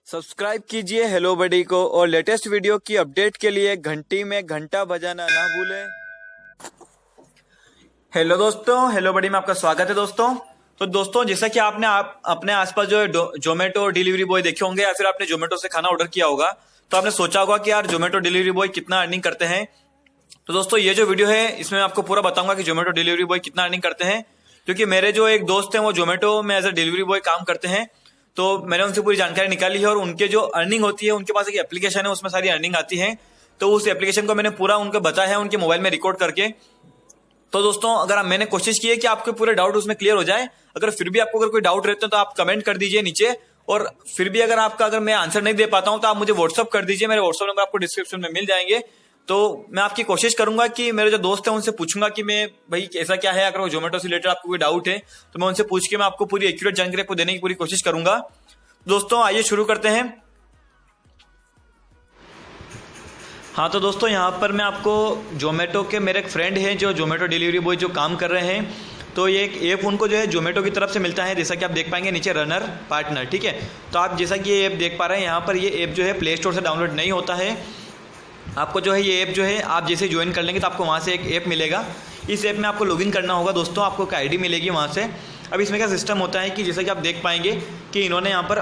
Subscribe कीजिए hello बडी को और लेटेस्ट वीडियो की अपडेट के लिए घंटी में घंटा बजाना ना भूलें। हेलो दोस्तों, हेलो बडी में आपका स्वागत है दोस्तों। तो दोस्तों, जैसा कि आपने अपने आसपास जो है जोमेटो डिलीवरी बॉय देखे होंगे या फिर आपने जोमेटो से खाना ऑर्डर किया होगा, तो आपने सोचा होगा कि यार जोमेटो डिलीवरी बॉय कितना अर्निंग करते हैं। तो दोस्तों, ये जो वीडियो है इसमें मैं आपको पूरा बताऊंगा कि जोमेटो डिलीवरी बॉय कितना अर्निंग करते हैं, क्योंकि मेरे जो एक दोस्त हैं वो जोमेटो में एज अ डिलीवरी बॉय काम करते हैं। तो मैंने उनसे पूरी जानकारी निकाली है और उनके जो अर्निंग होती है, उनके पास एक एप्लीकेशन है, उसमें सारी अर्निंग आती है। तो उस एप्लीकेशन को मैंने पूरा उनको बताया है उनके मोबाइल में रिकॉर्ड करके। तो दोस्तों, अगर मैंने कोशिश की है कि आपके पूरे डाउट उसमें क्लियर हो जाए। अगर फिर भी आपको अगर कोई डाउट रहते हैं तो आप कमेंट कर दीजिए नीचे, और फिर भी अगर मैं आंसर नहीं दे पाता हूं तो आप मुझे व्हाट्सअप कर दीजिए। मेरे व्हाट्सअप नंबर आपको डिस्क्रिप्शन में मिल जाएंगे। तो मैं आपकी कोशिश करूंगा कि मेरे जो दोस्त हैं उनसे पूछूंगा कि मैं भाई ऐसा क्या है, अगर वो जोमेटो से रिलेटेड आपको कोई डाउट है तो मैं उनसे पूछ के मैं आपको पूरी एक्यूरेट जानकारी आपको देने की पूरी कोशिश करूंगा। दोस्तों, आइए शुरू करते हैं। हाँ, तो दोस्तों यहाँ पर मैं आपको जोमेटो के मेरे एक फ्रेंड हैं जो जोमेटो डिलीवरी बॉय जो काम कर रहे हैं, तो ये एक ऐप उनको जो है जोमेटो की तरफ से मिलता है। जैसा कि आप देख पाएंगे नीचे रनर पार्टनर, ठीक है। तो आप जैसा कि ये ऐप देख पा रहे हैं, यहाँ पर ये ऐप जो है प्ले स्टोर से डाउनलोड नहीं होता है। आपको जो है ये ऐप जो है आप जैसे ज्वाइन कर लेंगे तो आपको वहाँ से एक ऐप मिलेगा। इस ऐप में आपको लॉगिन करना होगा दोस्तों, आपको एक आईडी मिलेगी वहाँ से। अब इसमें क्या सिस्टम होता है कि जैसा कि आप देख पाएंगे कि इन्होंने यहाँ पर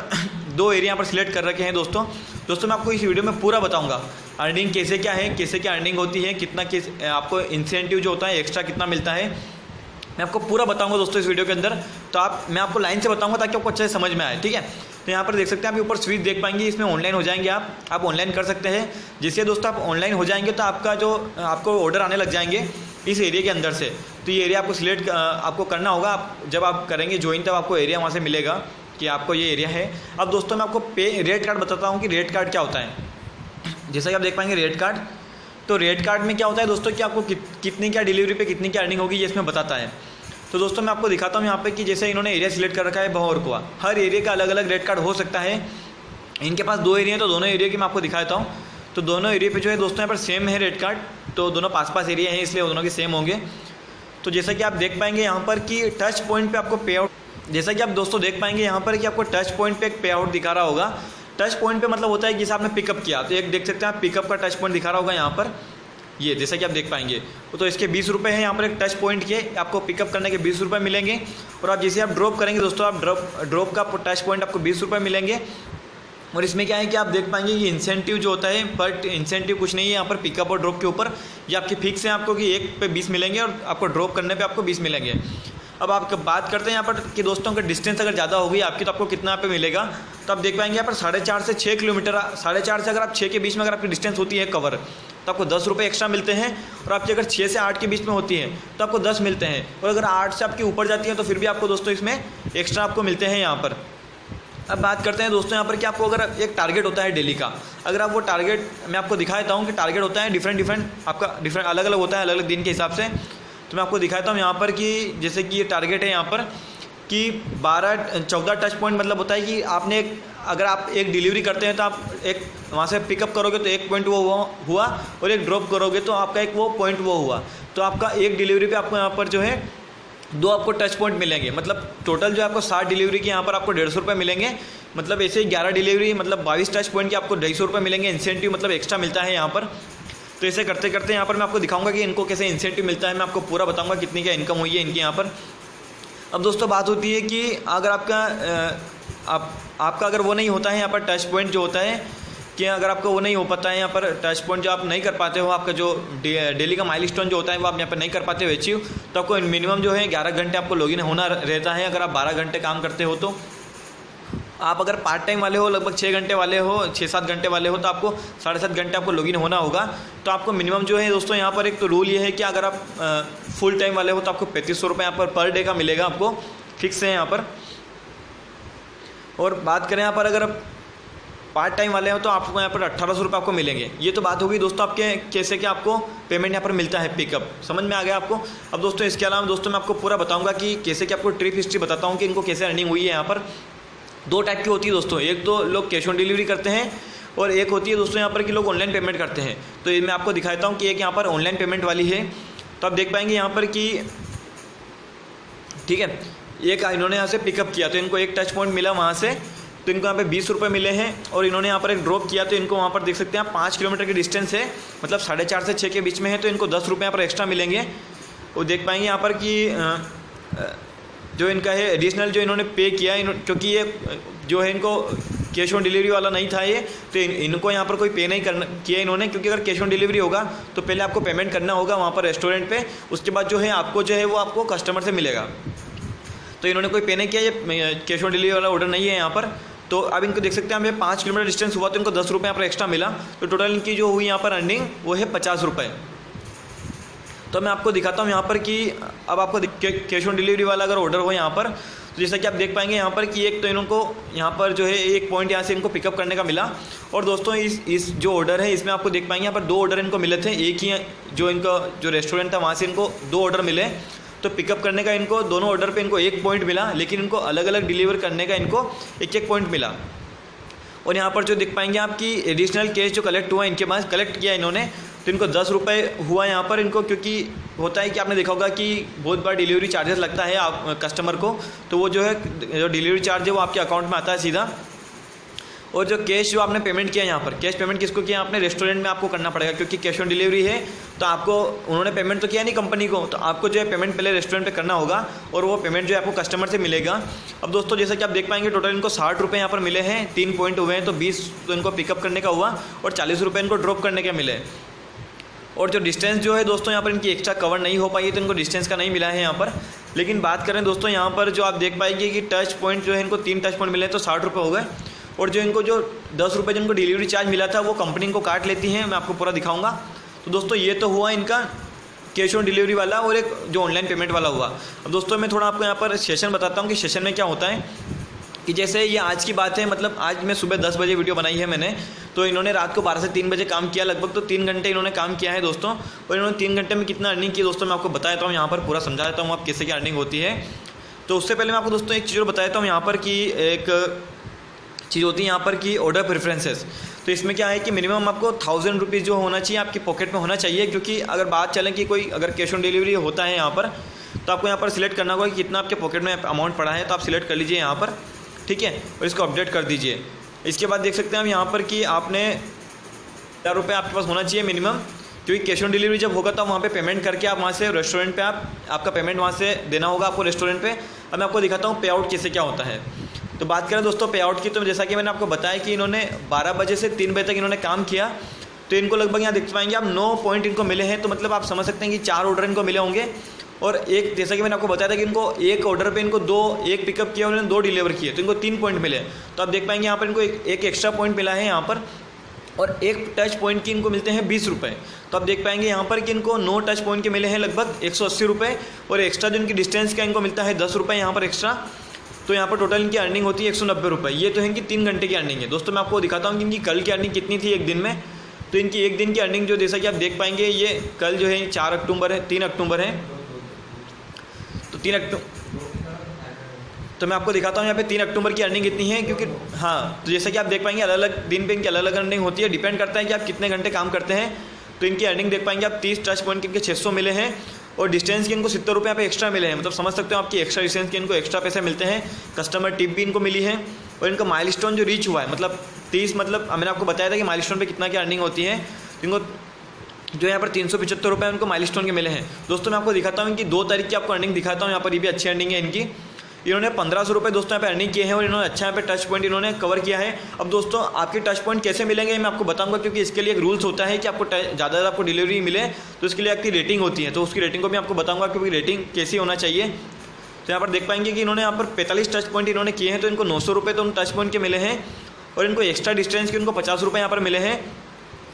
दो एरिया यहाँ पर सिलेक्ट कर रखे हैं दोस्तों। मैं आपको इस वीडियो में पूरा बताऊंगा अर्निंग कैसे क्या है, कैसे क्या अर्निंग होती है, कितना आपको इंसेंटिव जो होता है एक्स्ट्रा कितना मिलता है, मैं आपको पूरा बताऊंगा दोस्तों इस वीडियो के अंदर। तो मैं आपको लाइन से बताऊंगा ताकि आपको अच्छे से समझ में आए, ठीक है। तो यहाँ पर देख सकते हैं आप ऊपर स्विच देख पाएंगे, इसमें ऑनलाइन हो जाएंगे आप ऑनलाइन कर सकते हैं। जिससे दोस्तों आप ऑनलाइन हो जाएंगे तो आपको ऑर्डर आने लग जाएंगे इस एरिया के अंदर से। तो ये एरिया आपको सिलेक्ट आपको करना होगा। जब आप करेंगे ज्वाइन तब आपको एरिया वहाँ से मिलेगा कि आपको ये एरिया है। अब दोस्तों मैं आपको रेट कार्ड बताता हूँ कि रेट कार्ड क्या होता है। जैसा कि आप देख पाएंगे रेट कार्ड, तो रेट कार्ड में क्या होता है दोस्तों कि आपको कितनी क्या डिलीवरी पे कितनी क्या अर्निंग होगी ये इसमें बताता है। तो दोस्तों मैं आपको दिखाता हूँ यहाँ पे कि जैसे इन्होंने एरिया सिलेक्ट कर रखा है भौरकुआ, हर एरिया का अलग अलग रेट कार्ड हो सकता है। इनके पास दो एरिया है तो दोनों एरिया की मैं आपको दिखाता हूँ। तो दोनों एरिया पे जो है दोस्तों यहाँ पर सेम है रेट कार्ड, तो दोनों पास पास एरिया है इसलिए दोनों के सेम होंगे। तो जैसा कि आप देख पाएंगे यहाँ पर कि टच पॉइंट पे आपको पे आउट, जैसा कि आप दोस्तों देख पाएंगे यहाँ पर कि आपको टच पॉइंट पे एक पे आउट दिखा रहा होगा। टच पॉइंट पे मतलब होता है कि जैसे आपने पिकअप किया, तो एक देख सकते हैं आप पिकअप का टच पॉइंट दिखा रहा होगा यहाँ पर, ये जैसा कि आप देख पाएंगे। तो इसके 20 रुपये हैं यहाँ पर एक टच पॉइंट के, आपको पिकअप करने के 20 रुपये मिलेंगे। और आप जैसे आप ड्रॉप करेंगे दोस्तों, आप ड्रॉप का टच पॉइंट आपको 20 रुपये मिलेंगे। और इसमें क्या है कि आप देख पाएंगे कि इंसेंटिव जो होता है, बट इंसेंटिव कुछ नहीं है यहाँ पर पिकअप और ड्रॉप के ऊपर। ये आपके फिक्स है आपको कि एक पे 20 मिलेंगे और आपको ड्रॉप करने पे आपको 20 मिलेंगे। अब आप बात करते हैं यहाँ पर कि दोस्तों अगर डिस्टेंस अगर ज़्यादा होगी आपकी तो आपको कितना पे मिलेगा। तो आप देख पाएंगे यहाँ पर 4.5 से 6 किलोमीटर, 4.5 से अगर आप 6 के बीच में अगर आपकी डिस्टेंस होती है कवर, तो आपको 10 रुपये एक्स्ट्रा मिलते हैं। और आपकी अगर 6 से 8 के बीच में होती है तो आपको 10 मिलते हैं। और अगर 8 से आपकी ऊपर जाती है तो फिर भी आपको दोस्तों इसमें एक्स्ट्रा आपको मिलते हैं यहाँ पर। अब बात करते हैं दोस्तों यहाँ पर कि आपको अगर एक टारगेट होता है डेली का, अगर आप वो टारगेट मैं आपको दिखा देता हूँ कि टारगेट होता है डिफरेंट आपका डिफरेंट अलग अलग होता है अलग अलग दिन के हिसाब से। तो मैं आपको दिखाता हूँ यहाँ पर कि जैसे कि ये टारगेट है यहाँ पर कि 14 टच पॉइंट, मतलब होता है कि आपने अगर आप एक डिलीवरी करते हैं तो आप एक वहाँ से पिकअप करोगे तो एक पॉइंट वो हुआ, और एक ड्रॉप करोगे तो आपका एक वो पॉइंट वो हुआ। तो आपका एक डिलीवरी पे आपको यहाँ पर जो है 2 आपको टच पॉइंट मिलेंगे। मतलब टोटल जो आपको 60 डिलीवरी के यहाँ पर आपको 150 रुपये मिलेंगे। मतलब ऐसे ही 11 डिलीवरी मतलब 22 टच पॉइंट के आपको 250 रुपये मिलेंगे। इंसेंटिव मतलब एक्स्ट्रा मिलता है यहाँ पर। तो ऐसे करते करते यहाँ पर मैं आपको दिखाऊंगा कि इनको कैसे इंसेंटिव मिलता है, मैं आपको पूरा बताऊंगा कितनी क्या इनकम हुई है इनकी यहाँ पर। अब दोस्तों बात होती है कि अगर आपका अगर वो नहीं होता है यहाँ पर टच पॉइंट जो होता है, कि अगर आपको वो नहीं हो पाता है यहाँ पर टच पॉइंट जो आप नहीं कर पाते हो, आपका जो डेली का माइलस्टोन जो होता है वो आप यहाँ पर नहीं कर पाते हो अचीव, तो आपको मिनिमम जो है 11 घंटे आपको लॉगिन होना रहता है। अगर आप 12 घंटे काम करते हो तो आप अगर पार्ट टाइम वाले हो, लगभग 6 घंटे वाले हो, 6-7 घंटे वाले हो, तो आपको 7.5 घंटे आपको लॉगिन होना होगा। तो आपको मिनिमम जो है दोस्तों यहाँ पर एक तो रूल ये है कि अगर आप फुल टाइम वाले हो तो आपको 3500 रुपये यहाँ पर डे का मिलेगा, आपको फिक्स है यहाँ पर। और बात करें यहाँ पर अगर आप पार्ट टाइम वाले हो तो आपको यहाँ पर 1800 रुपये आपको मिलेंगे। ये तो बात होगी दोस्तों आपके कैसे कि आपको पेमेंट यहाँ पर मिलता है पिकअप, समझ में आ गया आपको। अब दोस्तों इसके अलावा दोस्तों मैं आपको पूरा बताऊँगा कि कैसे कि आपको ट्रिप हिस्ट्री बताता हूँ कि इनको कैसे अर्निंग हुई है यहाँ पर। 2 टाइप की होती है दोस्तों, एक तो लोग कैश ऑन डिलीवरी करते हैं और एक होती है दोस्तों यहाँ पर कि लोग ऑनलाइन पेमेंट करते हैं। तो ये मैं आपको दिखाता हूँ कि एक यहाँ पर ऑनलाइन पेमेंट वाली है। तो आप देख पाएंगे यहाँ पर कि ठीक है, एक इन्होंने यहाँ से पिकअप किया तो इनको एक टच पॉइंट मिला वहाँ से, तो इनको यहाँ पे 20 रुपये मिले हैं। और इन्होंने यहाँ पर एक ड्रॉप किया तो इनको वहाँ पर देख सकते हैं आप 5 किलोमीटर की डिस्टेंस है, मतलब 4:30 से 6 के बीच में है, तो इनको 10 रुपये यहाँ पर एक्स्ट्रा मिलेंगे। वो देख पाएंगे यहाँ पर कि जो इनका है एडिशनल जो इन्होंने पे किया, क्योंकि ये जो है इनको कैश ऑन डिलीवरी वाला नहीं था ये, तो इनको यहाँ पर कोई पे नहीं करना किया इन्होंने, क्योंकि अगर कैश ऑन डिलीवरी होगा तो पहले आपको पेमेंट करना होगा वहाँ पर रेस्टोरेंट पे, उसके बाद जो है आपको जो है वो आपको कस्टमर से मिलेगा। तो इन्होंने कोई पे नहीं किया, ये कैश ऑन डिलीवरी वाला ऑर्डर नहीं है यहाँ पर। तो अब इनको देख सकते हैं हमें 5 किलोमीटर डिस्टेंस हुआ तो इनको 10 रुपये यहाँ पर एक्स्ट्रा मिला, तो टोटल इनकी जो हुई यहाँ पर अर्निंग वो है 50 रुपये। तो मैं आपको दिखाता हूँ यहाँ पर कि अब आपको कैश ऑन डिलीवरी वाला अगर ऑर्डर हो यहाँ पर, तो जैसा कि आप देख पाएंगे यहाँ पर कि एक तो इनको यहाँ पर जो है 1 पॉइंट यहाँ से इनको पिकअप करने का मिला। और दोस्तों इस जो ऑर्डर है इसमें आपको देख पाएंगे यहाँ पर 2 ऑर्डर इनको मिले थे, एक ही जो इनका जो रेस्टोरेंट था वहाँ से इनको 2 ऑर्डर मिले, तो पिकअप करने का इनको दोनों ऑर्डर पे इनको 1 पॉइंट मिला, लेकिन इनको अलग अलग डिलीवर करने का इनको 1-1 पॉइंट मिला। और यहाँ पर जो देख पाएंगे आपकी एडिशनल कैश जो कलेक्ट हुआ इनके पास, कलेक्ट किया इन्होंने, तो इनको 10 रुपये हुआ यहाँ पर इनको, क्योंकि होता है कि आपने देखा होगा कि बहुत बार डिलीवरी चार्जेस लगता है आप कस्टमर को, तो वो जो है जो डिलीवरी चार्ज है वो आपके अकाउंट में आता है सीधा। और जो कैश जो आपने पेमेंट किया यहाँ पर, कैश पेमेंट किसको किया आपने, रेस्टोरेंट में आपको करना पड़ेगा, क्योंकि कैश ऑन डिलीवरी है तो आपको उन्होंने पेमेंट तो किया नहीं कंपनी को, तो आपको जो है पेमेंट पहले रेस्टोरेंट पे करना होगा और वो पेमेंट जो है आपको कस्टमर से मिलेगा। अब दोस्तों जैसा कि आप देख पाएंगे टोटल इनको 60 रुपये यहाँ पर मिले हैं, 3 पॉइंट हुए हैं, तो 20 तो इनको पिकअप करने का हुआ और 40 रुपये इनको ड्रॉप करने के मिले। और जो डिस्टेंस जो है दोस्तों यहाँ पर इनकी एक्स्ट्रा कवर नहीं हो पाई है, तो इनको डिस्टेंस का नहीं मिला है यहाँ पर। लेकिन बात करें दोस्तों यहाँ पर जो आप देख पाएंगे कि टच पॉइंट जो है इनको 3 टच पॉइंट मिले तो 60 रुपये हो गए। और जो इनको जो 10 रुपये जिनको डिलीवरी चार्ज मिला था वो कंपनी इनको काट लेती है, मैं आपको पूरा दिखाऊंगा। तो दोस्तों ये तो हुआ इनका कैश ऑन डिलीवरी वाला और एक जो ऑनलाइन पेमेंट वाला हुआ। अब दोस्तों मैं थोड़ा आपको यहाँ पर सेशन बताता हूँ कि सेशन में क्या होता है, कि जैसे ये आज की बात है, मतलब आज मैं सुबह 10 बजे वीडियो बनाई है मैंने, तो इन्होंने रात को 12 से 3 बजे काम किया लगभग, तो 3 घंटे इन्होंने काम किया है दोस्तों। और इन्होंने 3 घंटे में कितना अर्निंग की दोस्तों मैं आपको बता देता हूँ, यहाँ पर पूरा समझा देता हूँ आप कैसे क्या अर्निंग होती है। तो उससे पहले मैं आपको दोस्तों एक चीज़ और बता देता हूँ यहाँ पर कि एक चीज़ होती है यहाँ पर कि ऑर्डर प्रेफरेंसेस। तो इसमें क्या है कि मिनिमम आपको 1000 रुपीज़ जो होना चाहिए आपकी पॉकेट में होना चाहिए, क्योंकि अगर बात चले कि कोई अगर कैश ऑन डिलीवरी होता है यहाँ पर, तो आपको यहाँ पर सिलेक्ट करना होगा कि कितना आपके पॉकेट में अमाउंट पड़ा है, तो आप सिलेक्ट कर लीजिए यहाँ पर, ठीक है, और इसको अपडेट कर दीजिए। इसके बाद देख सकते हैं हम यहाँ पर कि आपने 1000 रुपये आपके पास होना चाहिए मिनिमम, क्योंकि कैश ऑन डिलीवरी जब होगा तो वहाँ पे पेमेंट करके आप वहाँ से रेस्टोरेंट पे आपका पेमेंट वहाँ से देना होगा आपको रेस्टोरेंट पे। अब मैं आपको दिखाता हूँ पे आउट कैसे क्या होता है। तो बात करें दोस्तों पे आउट की, तो जैसा कि मैंने आपको बताया कि इन्होंने 12 बजे से 3 बजे तक इन्होंने काम किया, तो इनको लगभग यहाँ देख पाएंगे आप 9 पॉइंट इनको मिले हैं। तो मतलब आप समझ सकते हैं कि 4 ऑर्डर इनको मिले होंगे, और एक जैसा कि मैंने आपको बताया था कि इनको एक ऑर्डर पे इनको 1 पिकअप किया और इन्होंने 2 डिलीवर किए, तो इनको 3 पॉइंट मिले। तो आप देख पाएंगे यहाँ पर इनको एक एक्स्ट्रा पॉइंट मिला है यहाँ पर, और एक टच पॉइंट की इनको मिलते हैं 20 रुपये। तो आप देख पाएंगे यहाँ पर कि इनको 9 टच पॉइंट के मिले हैं लगभग 180 रुपये, और एक्स्ट्रा जो इनकी डिस्टेंस का इनको मिलता है 10 रुपये यहाँ पर एक्स्ट्रा। तो यहाँ पर टोटल इनकी अर्निंग होती है 190 रुपये। ये तो है इनकी 3 घंटे की अर्निंग है। दोस्तों मैं आपको दिखाता हूँ कि इनकी कल की अर्निंग कितनी थी एक दिन में। तो इनकी एक दिन की अर्निंग जो जैसा कि आप देख पाएंगे, ये कल जो है 4 अक्टूबर है, 3 अक्टूबर है, तो 3 अक्टूबर, तो मैं आपको दिखाता हूँ यहाँ पे 3 अक्टूबर की अर्निंग कितनी है, क्योंकि हाँ, तो जैसा कि आप देख पाएंगे अलग अलग दिन पे इनकी अलग अलग अर्निंग होती है, डिपेंड करता है कि आप कितने घंटे काम करते हैं। तो इनकी अर्निंग देख पाएंगे आप 30 टच पॉइंट के इनके 600 मिले हैं, और डिस्टेंस के इनको 70 रुपये यहाँ पे एक्स्ट्रा मिले हैं। मतलब समझ सकते हो आपकी एक्स्ट्रा डिस्टेंस के इनको एक्स्ट्रा पैसे मिलते हैं, कस्टमर टिप भी इनको मिली है। और इनका माइलस्टोन जो रीच हुआ है, मतलब 30, मतलब मैंने आपको बताया था कि माइलस्टोन पे कितना की अर्निंग होती है, इनको जो यहाँ पर 375 रुपये उनको माइलस्टोन के मिले हैं। दोस्तों मैं आपको दिखाता हूँ कि 2 तारीख की आपको अर्निंग दिखाता हूँ। यहाँ पर ये भी अच्छी अर्निंग है इनकी, इन्होंने 1500 रुपये दोस्तों यहाँ पे अर्निंग किए हैं, और इन्होंने अच्छा यहाँ पे टच पॉइंट इन्होंने कवर किया है। अब दोस्तों आपके टच पॉइंट कैसे मिलेंगे मैं आपको बताऊंगा, क्योंकि इसके लिए एक रूल्स होता है कि आपको ज़्यादा आपको डिलीवरी मिले तो इसके लिए आपकी रेटिंग होती है, तो उसकी रेटिंग को भी आपको बताऊंगा क्योंकि रेटिंग कैसी होना चाहिए। तो यहाँ पर देख पाएंगे कि इन्होंने यहाँ पर 45 टच पॉइंट इन्होंने किए हैं, तो इनको 900 रुपये तो उन टच पॉइंट के मिले हैं, और इनको एक्स्ट्रा डिस्टेंस के उनको 50 रुपये यहाँ पर मिले हैं।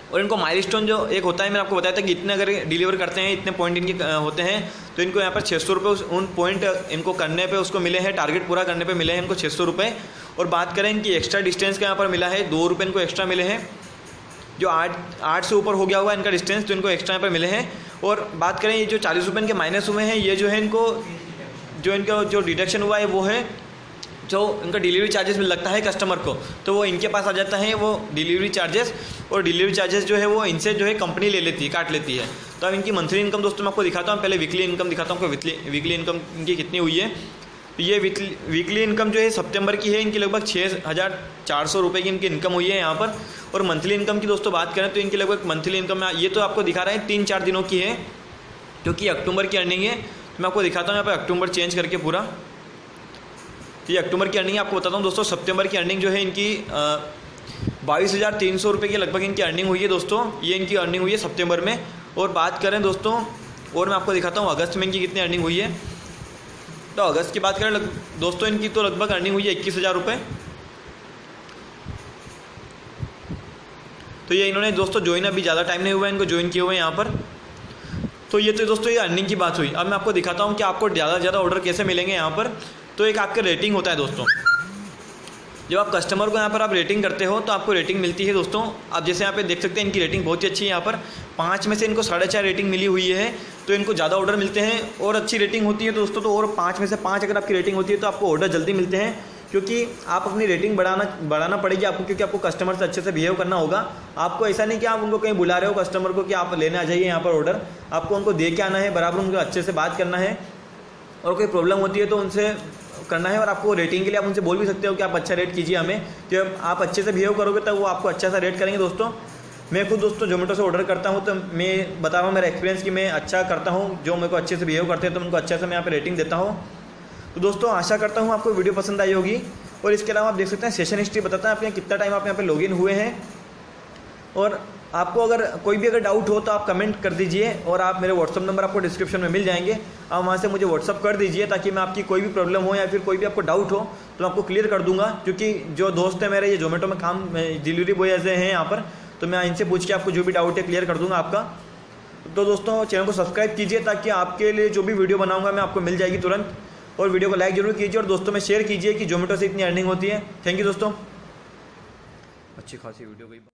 और इनको माइलस्टोन जो एक होता है, मैंने आपको बताया था कि इतने अगर डिलीवर करते हैं इतने पॉइंट इनके होते हैं, तो इनको यहाँ पर 600 रुपये उन पॉइंट इनको करने पे उसको मिले हैं, टारगेट पूरा करने पे मिले हैं इनको 600 रुपये। और बात करें इनकी एक्स्ट्रा डिस्टेंस का यहाँ पर मिला है 2 रुपये इनको एक्स्ट्रा मिले हैं, जो 8 से ऊपर हो गया हुआ इनका डिस्टेंस, तो इनको एक्स्ट्रा यहाँ पर मिले हैं। और बात करें ये जो 40 रुपये इनके माइनस हुए हैं, ये जो है इनको जो इनका जो डिडक्शन हुआ है वो है जो इनका डिलीवरी चार्जेस में लगता है कस्टमर को, तो वो इनके पास आ जाता है वो डिलीवरी चार्जेस, और डिलीवरी चार्जेस जो है वो इनसे जो है कंपनी ले लेती है, काट लेती है। तो अब इनकी मंथली इनकम दोस्तों मैं आपको दिखाता हूँ, पहले वीकली इनकम दिखाता हूँ, वीकली इनकम इनकी कितनी हुई है। तो ये वीकली इनकम जो है सितंबर की है, इनकी लगभग 6,400 रुपये की इनकी इनकम हुई है यहाँ पर। और मंथली इनकम की दोस्तों बात करें तो इनकी लगभग मंथली इनकम, ये तो आपको दिखा रहा है 3-4 दिनों की है, क्योंकि अक्टूबर की अर्निंग है। तो मैं आपको दिखाता हूँ यहाँ पर अक्टूबर चेंज करके पूरा। तो ये अक्टूबर की अर्निंग है, आपको बताता हूँ दोस्तों। सितंबर की अर्निंग जो है इनकी 22,300 रुपये की लगभग इनकी अर्निंग हुई है दोस्तों। ये इनकी अर्निंग हुई है सितंबर में। और बात करें दोस्तों, और मैं आपको दिखाता हूँ अगस्त में इनकी कितनी अर्निंग हुई है। तो अगस्त की बात करें दोस्तों, इनकी तो लगभग अर्निंग हुई है 21,000 रुपये। तो ये इन्होंने दोस्तों ज्वाइन, अभी ज़्यादा टाइम नहीं हुआ है इनको ज्वाइन किए हुए हैं यहाँ पर। तो ये तो दोस्तों ये अर्निंग की बात हुई। अब मैं आपको दिखाता हूँ कि आपको ज़्यादा से ज़्यादा ऑर्डर कैसे मिलेंगे यहाँ पर। तो एक आपका रेटिंग होता है दोस्तों। जब आप कस्टमर को यहाँ पर आप रेटिंग करते हो तो आपको रेटिंग मिलती है दोस्तों। आप जैसे यहाँ पे देख सकते हैं इनकी रेटिंग बहुत ही अच्छी है। यहाँ पर 5 में से इनको 4.5 रेटिंग मिली हुई है, तो इनको ज़्यादा ऑर्डर मिलते हैं और अच्छी रेटिंग होती है दोस्तों। तो और 5 में से 5 अगर आपकी रेटिंग होती है तो आपको ऑर्डर जल्दी मिलते हैं, क्योंकि आप अपनी रेटिंग बढ़ाना पड़ेगी आपको, क्योंकि आपको कस्टमर से अच्छे से बिहेव करना होगा। आपको ऐसा नहीं कि आप उनको कहीं बुला रहे हो कस्टमर को कि आप लेने आ जाइए यहाँ पर ऑर्डर, आपको उनको दे के आना है, बराबर उनको अच्छे से बात करना है। और कोई प्रॉब्लम होती है तो उनसे करना है। और आपको रेटिंग के लिए आप उनसे बोल भी सकते हो कि आप अच्छा रेट कीजिए हमें। जब आप अच्छे से बिहेव करोगे तब वो आपको अच्छा सा रेट करेंगे दोस्तों। मैं खुद दोस्तों जोमेटो से ऑर्डर करता हूँ, तो मैं बता रहा हूँ मेरा एक्सपीरियंस कि मैं अच्छा करता हूँ। जो मेरे को अच्छे से बिहेव करते हैं तो उनको अच्छा से मैं यहाँ पे रेटिंग देता हूँ। तो दोस्तों आशा करता हूँ आपको वीडियो पसंद आई होगी। और इसके अलावा आप देख सकते हैं सेशन हिस्ट्री बताता है आपने कितना टाइम आप यहाँ पे लॉगिन हुए हैं। और आपको अगर कोई भी अगर डाउट हो तो आप कमेंट कर दीजिए, और आप मेरे व्हाट्सअप नंबर आपको डिस्क्रिप्शन में मिल जाएंगे, आप वहाँ से मुझे व्हाट्सअप कर दीजिए, ताकि मैं आपकी कोई भी प्रॉब्लम हो या फिर कोई भी आपको डाउट हो तो मैं आपको क्लियर कर दूंगा। क्योंकि जो दोस्त है मेरे ये जोमेटो में काम डिलीवरी बॉय ऐसे हैं यहाँ पर, तो मैं इनसे पूछ के आपको जो भी डाउट है क्लियर कर दूंगा आपका। तो दोस्तों चैनल को सब्सक्राइब कीजिए, ताकि आपके लिए जो भी वीडियो बनाऊँगा मैं आपको मिल जाएगी तुरंत। और वीडियो को लाइक जरूर कीजिए और दोस्तों में शेयर कीजिए कि जोमेटो से इतनी अर्निंग होती है। थैंक यू दोस्तों, अच्छी खासी वीडियो गई।